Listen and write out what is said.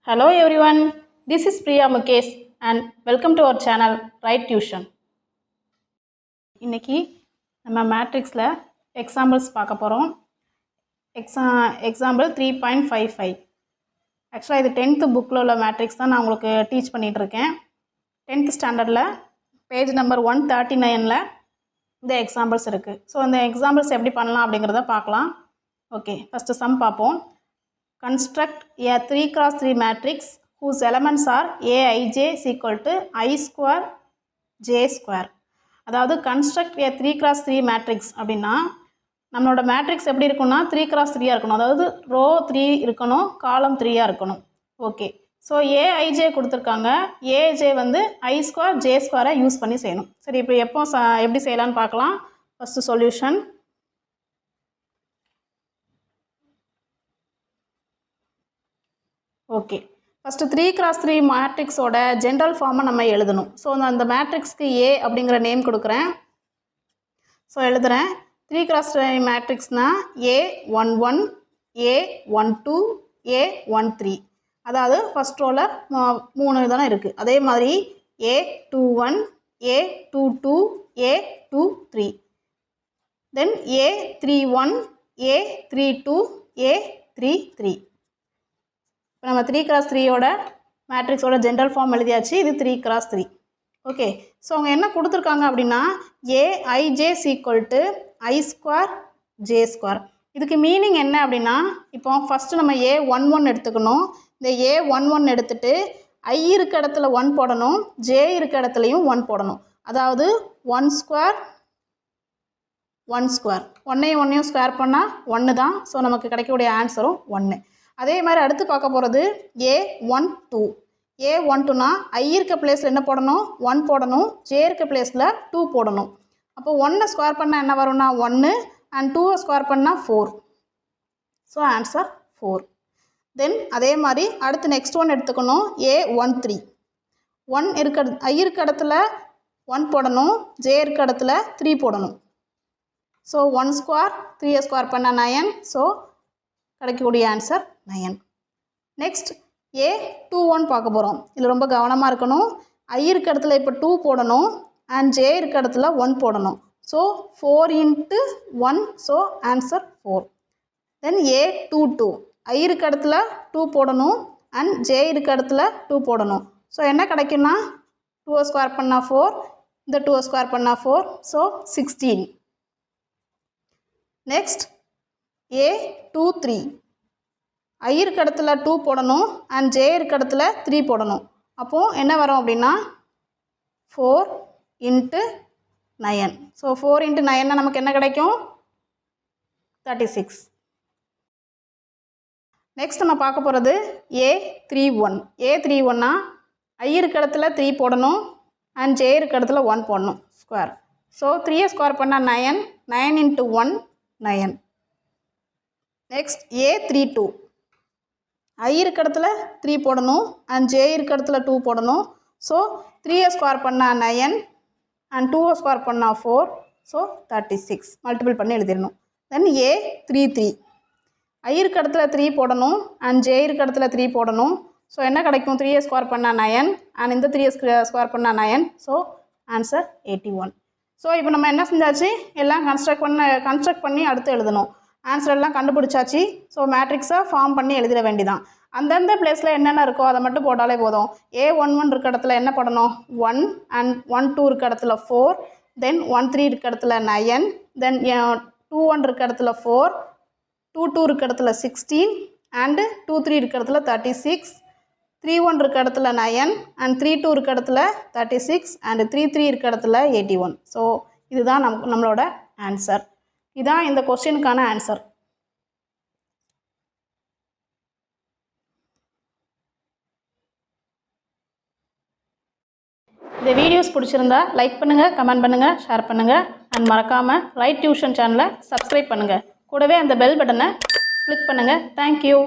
Hello everyone, this is Priya Mukesh and welcome to our channel Right Tuition. இன்னைக்கு நம்ம மேட்ரிக்ஸில் examples பார்க்க போகிறோம். எக்ஸாம்பிள் 3.55. ஆக்சுவலாக இது 10th புக்கில் உள்ள மேட்ரிக்ஸ் தான் நான் உங்களுக்கு டீச் பண்ணிகிட்ருக்கேன். 10th ஸ்டாண்டர்டில் பேஜ் நம்பர் 139ல் இந்த எக்ஸாம்பிள்ஸ் இருக்குது. ஸோ இந்த எக்ஸாம்பிள்ஸ் எப்படி பண்ணலாம் அப்படிங்கிறத பார்க்கலாம். ஓகே, ஃபஸ்ட்டு சம் பார்ப்போம். Construct a 3x3 matrix whose elements are aij is equal to I square j square. அதாவது construct a 3x3 matrix அப்படின்னா நம்மளோட மேட்ரிக்ஸ் எப்படி இருக்குன்னா 3x3 இருக்கணும். அதாவது ரோ 3 இருக்கணும், காலம் 3 இருக்கணும். ஓகே, ஸோ aij கொடுத்துருக்காங்க. aij வந்து I square j square use பண்ணி செய்யணும். சரி, இப்போ எப்படி செய்யலான்னு பார்க்கலாம். First solution. Okay, first 3x3 மேட்ரிக்ஸோட ஜென்ரல் ஃபார்மை நம்ம எழுதணும். ஸோ நான் அந்த மேட்ரிக்ஸ்க்கு ஏ அப்படிங்கிற நேம் கொடுக்குறேன். ஸோ எழுதுகிறேன். 3x3 மேட்ரிக்ஸ்னால் A11, A12, A13. அதாவது ஃபஸ்ட் ரோவில் 3 தானே இருக்குது. அதே மாதிரி A21, A22, A23, தென் A31, A32, A33. இப்போ நம்ம 3x3யோட மேட்ரிக்ஸோட ஜென்ரல் ஃபார்ம் எழுதியாச்சு. இது 3x3. ஓகே, ஸோ அவங்க என்ன கொடுத்துருக்காங்க அப்படின்னா aij is equal to I square j square. இதுக்கு மீனிங் என்ன அப்படின்னா, இப்போ ஃபஸ்ட்டு நம்ம A11 எடுத்துக்கணும். இந்த A11 எடுத்துகிட்டு I இருக்க இடத்துல 1 போடணும், j இருக்க இடத்துலையும் 1 போடணும். அதாவது 1 ஸ்கொயர் 1 ஸ்கொயர், 1ஐயும் ஸ்கொயர் பண்ணால் 1 தான். ஸோ நமக்கு கிடைக்கக்கூடிய ஆன்சரும் 1. அதே மாதிரி அடுத்து பார்க்க போகிறது A12. A12னா I இருக்க பிளேஸில் என்ன போடணும், 1 போடணும், j இருக்க பிளேஸில் 2 போடணும். அப்போ 1 ஸ்கொயர் பண்ணால் என்ன வரும்னா 1 அண்ட் 2 ஸ்கொயர் பண்ணால் 4. So answer 4. தென் அதே மாதிரி அடுத்து நெக்ஸ்ட் ஒன் எடுத்துக்கணும். A13. 1 இருக்க I இருக்க இடத்துல 1 போடணும், j இருக்க இடத்துல 3 போடணும். ஸோ 1 ஸ்கொயர் 3 ஸ்கொயர் பண்ணால் 9. ஸோ கிடைக்கக்கூடிய ஆன்சர் 9. நெக்ஸ்ட் A21 பார்க்க போகிறோம். இதில் ரொம்ப கவனமாக இருக்கணும். I இருக்க இடத்துல இப்போ 2 போடணும் அண்ட் j இருக்க இடத்துல 1 போடணும். So 4 into 1. So answer 4. Then A22. I இருக்க இடத்துல 2 போடணும் அண்ட் j இருக்க இடத்துல 2 போடணும். ஸோ என்ன கிடைக்குன்னா 2 ஸ்கொயர் பண்ணால் 4, இந்த 2 ஸ்கொயர் பண்ணால் 4. ஸோ 16. Next A23. I இருக்க இடத்துல 2 போடணும் அண்ட் j இருக்க இடத்துல 3 போடணும். அப்போது என்ன வரும் அப்படின்னா 4 into 9. ஸோ 4 into 9 நமக்கு என்ன கிடைக்கும், 36. நெக்ஸ்ட் நம்ம பார்க்க போகிறது A31. A31னா I இருக்க இடத்துல 3 போடணும் அண்ட் j இருக்க இடத்துல 1 போடணும், ஸ்கொயர். ஸோ 3 ஸ்கொயர் பண்ணால் 9, 9 into 1 9. Next A32. I இருக்க இடத்துல 3 போடணும் அண்ட் j இருக்க இடத்துல 2 போடணும். ஸோ 3 ஸ்கொயர் பண்ணால் 9 அண்ட் 2 ஸ்கொயர் பண்ணால் 4. ஸோ 36 மல்டிபிள் பண்ணி எழுதிடணும். தென் A33. I இருக்க இடத்துல 3 போடணும் அண்ட் j இருக்க இடத்துல 3 போடணும். ஸோ என்ன கிடைக்கும், 3 ஸ்கொயர் பண்ணால் 9 அண்ட் இந்த 3 ஸ்கொயர் பண்ணால் 9. So answer 81. ஸோ இப்போ நம்ம என்ன செஞ்சாச்சு, எல்லாம் கன்ஸ்ட்ரக்ட் பண்ணி அடுத்து எழுதணும். ஆன்சர் எல்லாம் கண்டுபிடிச்சாச்சு. ஸோ மேட்ரிக்ஸை ஃபார்ம் பண்ணி எழுதிட வேண்டிதான். அந்தந்த பிளேஸில் என்னென்ன இருக்கோ அதை மட்டும் போட்டாலே போதும். A11 இருக்க இடத்துல என்ன பண்ணணும், 1 அண்ட் 12 இருக்க இடத்துல 4, தென் 13 இருக்க இடத்துல 9, தென் 21 இருக்க இடத்துல 4, 22 இருக்க இடத்துல 16 அண்டு 23 இருக்க இடத்துல 36, 31 இருக்க இடத்துல 9 அண்ட் 32 இருக்க இடத்துல 36 அண்டு 33 இருக்க இடத்துல 81. ஸோ இதுதான் நம்மளோட ஆன்சர். இதான் இந்த கொஸ்டினுக்கான ஆன்சர். இந்த வீடியோஸ் பிடிச்சிருந்தா லைக் பண்ணுங்கள், கமெண்ட் பண்ணுங்கள், ஷேர் பண்ணுங்கள் அண்ட் மறக்காமல் ரைட் டியூஷன் சேனலை சப்ஸ்கிரைப் பண்ணுங்கள். கூடவே அந்த பெல் பட்டனை கிளிக் பண்ணுங்கள். தேங்க்யூ.